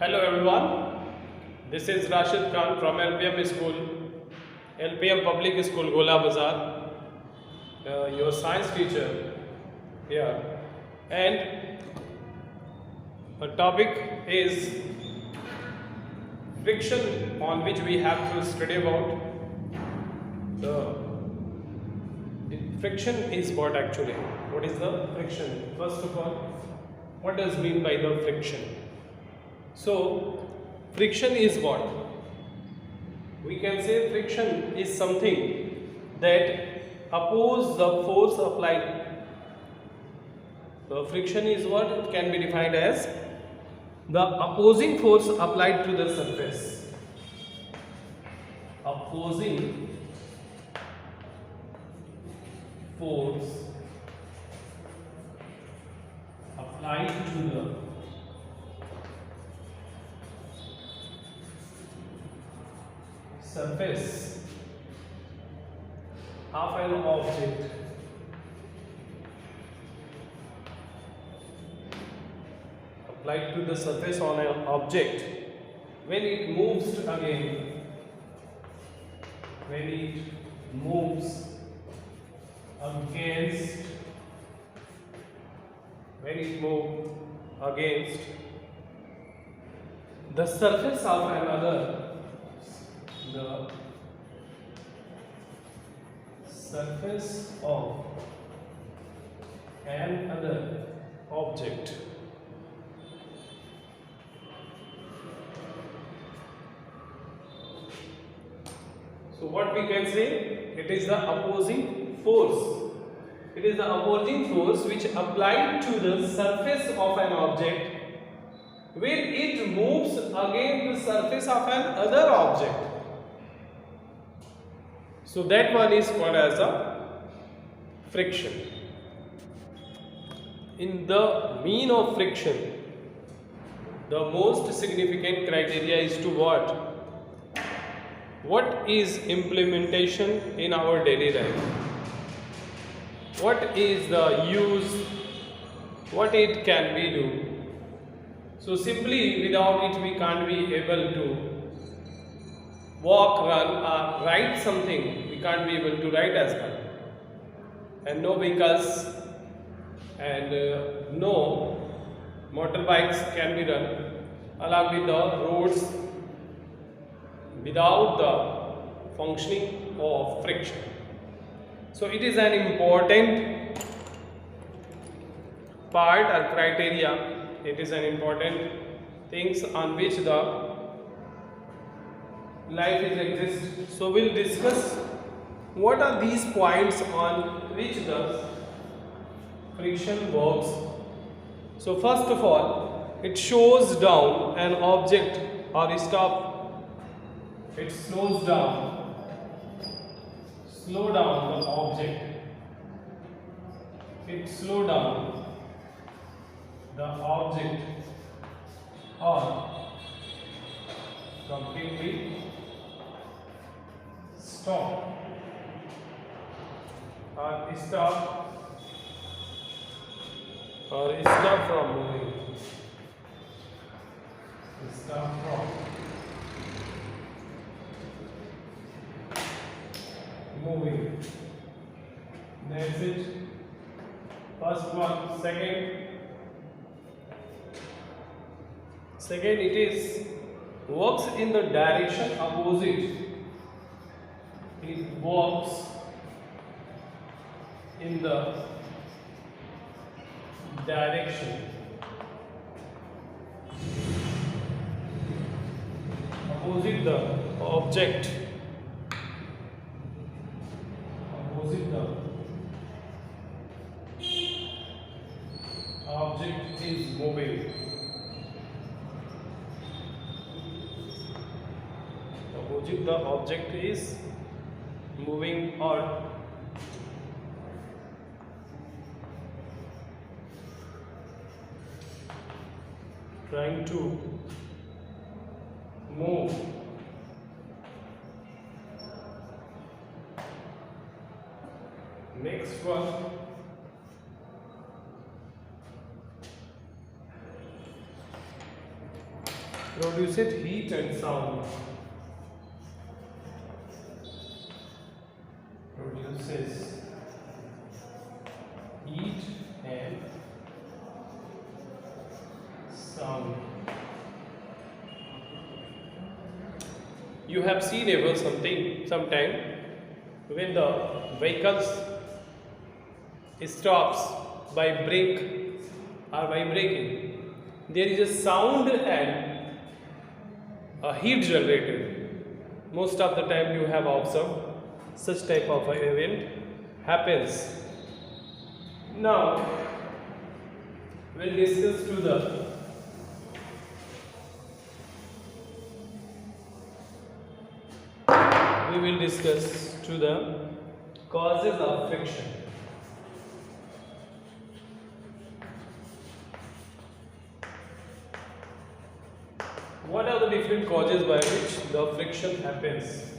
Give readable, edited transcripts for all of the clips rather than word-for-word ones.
Hello everyone, this is Rashid Khan from LPM School, LPM Public School, Gola Bazar, your science teacher here. And the topic is friction on which we have to study about. The friction is what actually? What is the friction? First of all, what does mean by the friction? So, friction is what? We can say friction is something that opposes the force applied. So, friction is what? It can be defined as the opposing force applied to the surface. Opposing force applied to the surface of an object applied to the surface on an object when it moves again, when it moves against, when it moves against the surface of another, the surface of another object. So what we can say? It is the opposing force. It is the opposing force which applied to the surface of an object when it moves against the surface of an other object. So that one is called as a friction. In the mean of friction, the most significant criteria is to what? What is implementation in our daily life? What is the use? What it can be do? So simply without it we can't be able to walk, run or ride something. We can't be able to ride as well. And no vehicles and no motorbikes can be run along with the roads without the functioning of friction. So it is an important part or criteria. It is an important things on which the life is exist. So we'll discuss what are these points on which the friction works. So first of all, it shows down an object or stop. It slow down the object. It slow down the object or completely stop or stop from moving. Stop from moving. That's it. First one. Second, it is works in the direction opposite. It works in the direction opposite the object. Opposite the object is moving. Opposite the object is moving or trying to move. Next one, produces heat and sound. Produces heat and sound. You have seen ever sometime when the vehicles stops by brake or by braking, there is a sound and a heat generated. Most of the time you have observed such type of event happens. Now we'll discuss to the causes of friction. What are the different causes by which the friction happens?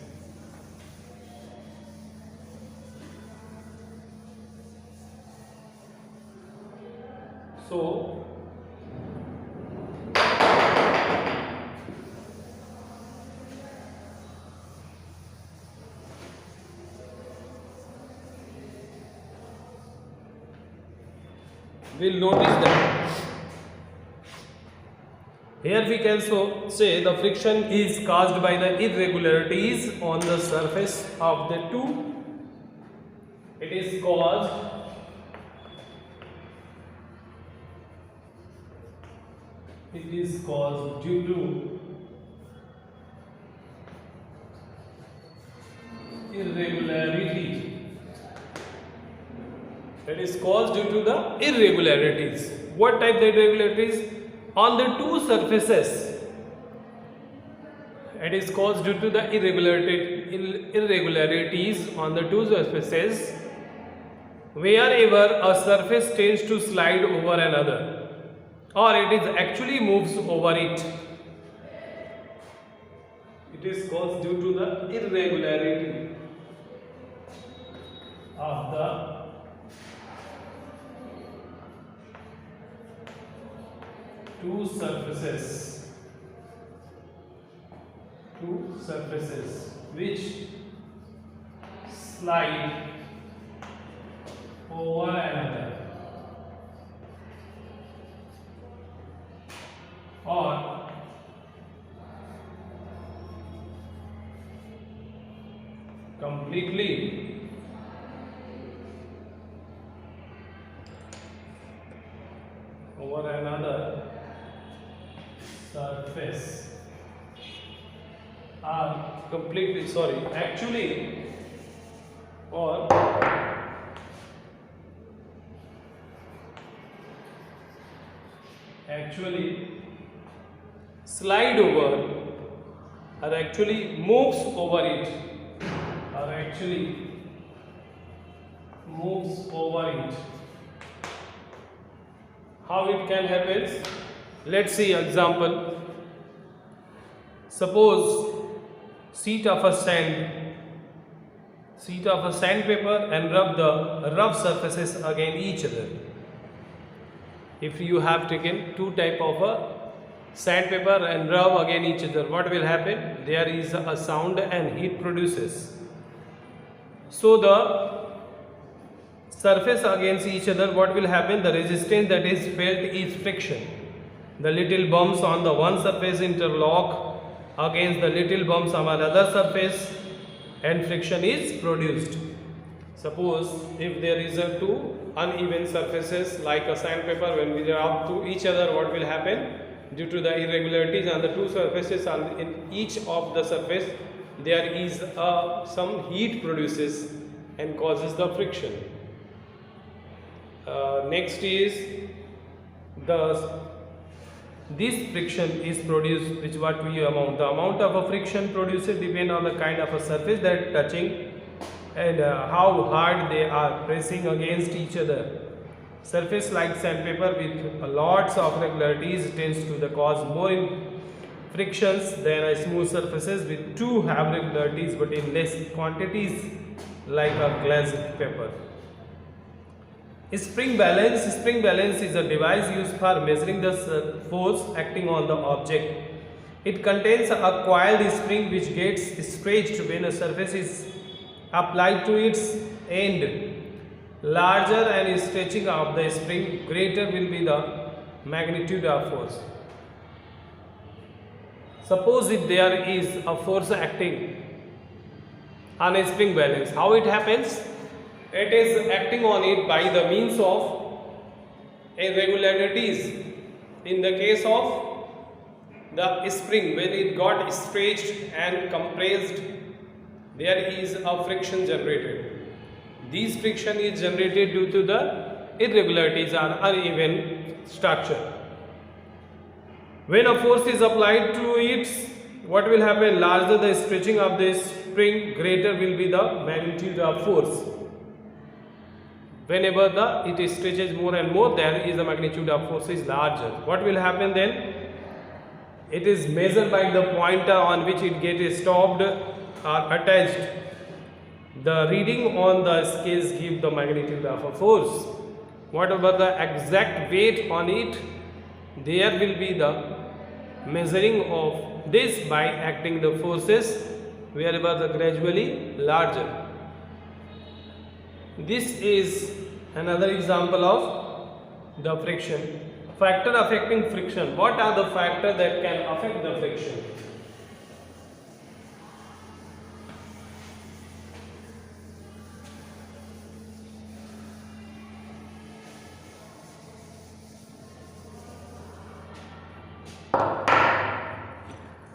So, we'll notice that here we can say the friction is caused by the irregularities on the surface of the two. It is caused due to irregularity. It is caused due to the irregularities. What type of irregularities? On the two surfaces. It is caused due to the irregularities on the two surfaces wherever a surface tends to slide over another, or it is actually moves over it. It is caused due to the irregularity of the two surfaces which slide over another, or completely over another surface, actually slide over, or actually moves over it, How it can happen? Let's see example. Suppose sheet of a sandpaper and rub the rough surfaces against each other. If you have taken two type of a sandpaper and rub against each other, what will happen? There is a sound and heat produces. So the surface against each other, what will happen? The resistance that is felt is friction. The little bumps on the one surface interlock against the little bumps on another surface and friction is produced. Suppose if there is a two uneven surfaces like a sandpaper, when we rub to each other, what will happen? Due to the irregularities on the two surfaces, in each of the surface there is some heat produces and causes the friction. Next is this friction is produced, which what we amount. The amount of a friction produced depend on the kind of a surface that touching and how hard they are pressing against each other. Surface like sandpaper with lots of regularities tends to the cause more frictions than a smooth surfaces with two have regularities but in less quantities like a glazed paper. Spring balance is a device used for measuring the force acting on the object. It contains a coiled spring which gets stretched when a surface is applied to its end. Larger and stretching of the spring, greater will be the magnitude of force. Suppose if there is a force acting on a spring balance, how it happens? It is acting on it by the means of irregularities. In the case of the spring, when it got stretched and compressed, there is a friction generated. This friction is generated due to the irregularities or uneven structure. When a force is applied to it, what will happen? Larger the stretching of the spring, greater will be the magnitude of force. Whenever it stretches more and more, there is the magnitude of force is larger. What will happen then? It is measured by the pointer on which it gets stopped or attached. The reading on the scales give the magnitude of a force. Whatever the exact weight on it, there will be the measuring of this by acting the forces wherever the gradually larger. This is another example of the friction. Factor affecting friction. What are the factors that can affect the friction?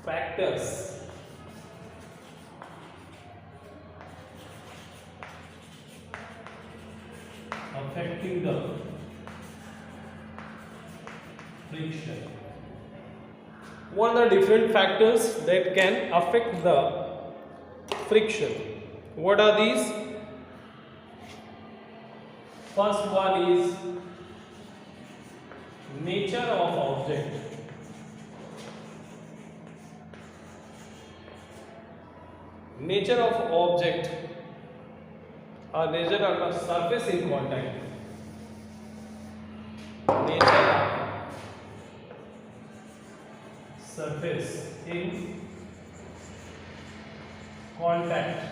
Factors affecting the friction. What are the different factors that can affect the friction? What are these? First one is nature of object. Nature of object or nature of a surface in contact. Nature of surface in contact.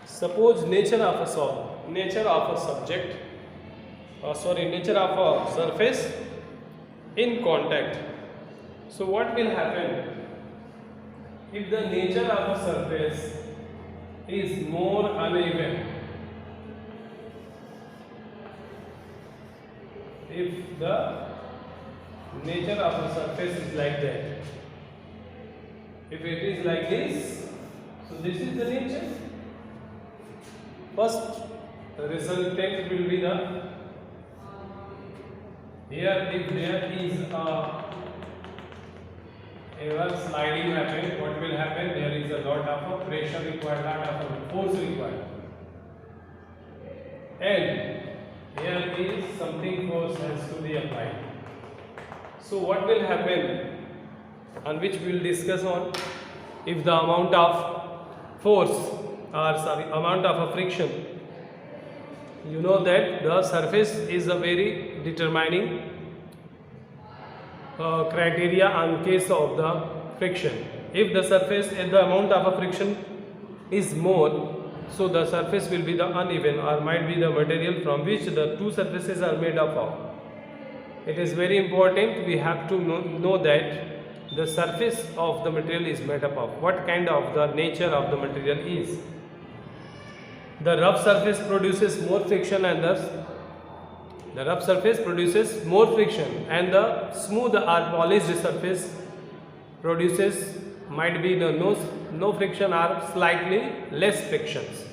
Suppose nature of a subject, nature of a surface in contact. So what will happen if the nature of a surface is more uneven? If the nature of a surface is like that, if it is like this, so this is the nature. First resultant will be the, here if there is a sliding happen, what will happen? There is a lot of pressure required, lot of force required, and here is something force has to be applied. So what will happen, on which we will discuss on, if the amount of force amount of a friction, you know that the surface is a very determining criteria in case of the friction. If the surface and the amount of a friction is more, so the surface will be the uneven or might be the material from which the two surfaces are made up of. It is very important, we have to know that the surface of the material is made up of, what kind of the nature of the material is. The rough surface produces more friction and the rough surface produces more friction, and the smooth or polished surface produces might be no friction or slightly less frictions.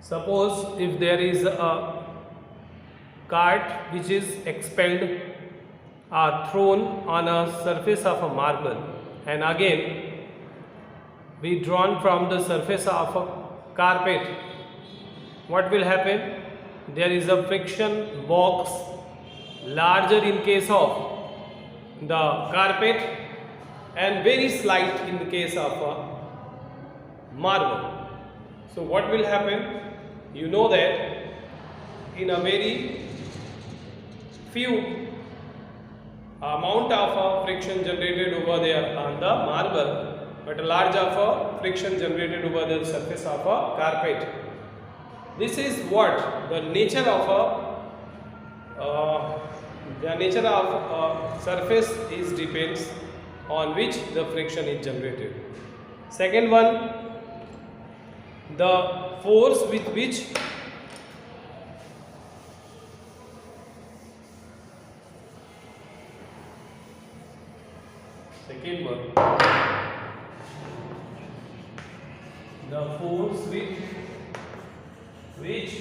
Suppose if there is a cart which is expelled or thrown on a surface of a marble, and again we drawn from the surface of a carpet, what will happen? There is a friction box larger in case of the carpet and very slight in the case of a marble. So what will happen? You know that in a very few amount of friction generated over there on the marble, but a large of friction generated over the surface of a carpet. This is what the nature of surface is depends on which the friction is generated. Second one, the force with which the force with which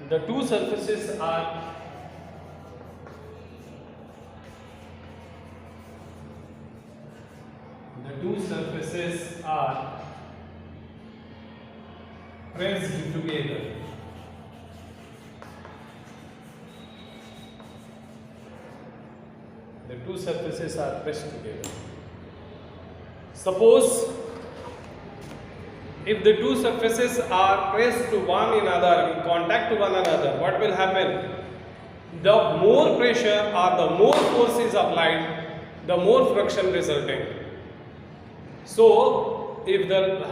the two surfaces are pressed together. The two surfaces are pressed together. Suppose if the two surfaces are pressed to one another, in contact to one another, what will happen? The more pressure or the more force is applied, the more friction resulting. So if the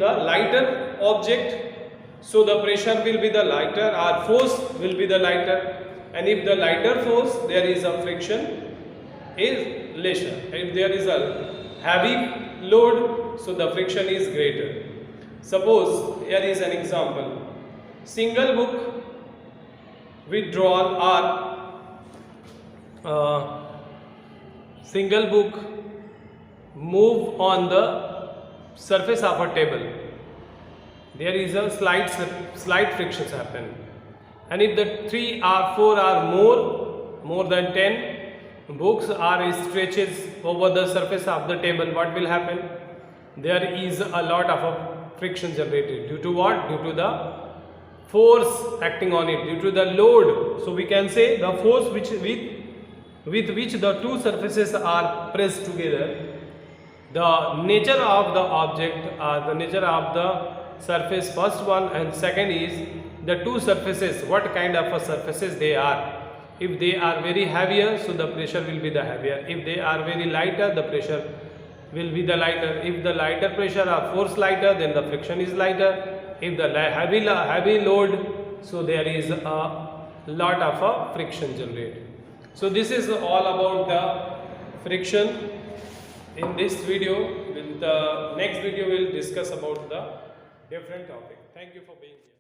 lighter object, so the pressure will be the lighter or force will be the lighter, and if the lighter force, there is a friction is lesser. If there is a heavy load, so the friction is greater. Suppose here is an example. Single book withdrawal or single book move on the surface of a table. There is a slight frictions happen, and if the 3 or 4 or more than 10 books are stretches over the surface of the table, what will happen? There is a lot of friction generated. Due to what? Due to the force acting on it, due to the load. So we can say the force with which the two surfaces are pressed together, the nature of the object or the nature of the surface, first one, and second is the two surfaces, what kind of surfaces they are. If they are very heavier, so the pressure will be the heavier. If they are very lighter, the pressure will be the lighter. If the lighter pressure or force lighter, then the friction is lighter. If the heavy load, so there is a lot of friction generated. So this is all about the friction. In this video, the next video will discuss about the different topic. Thank you for being here.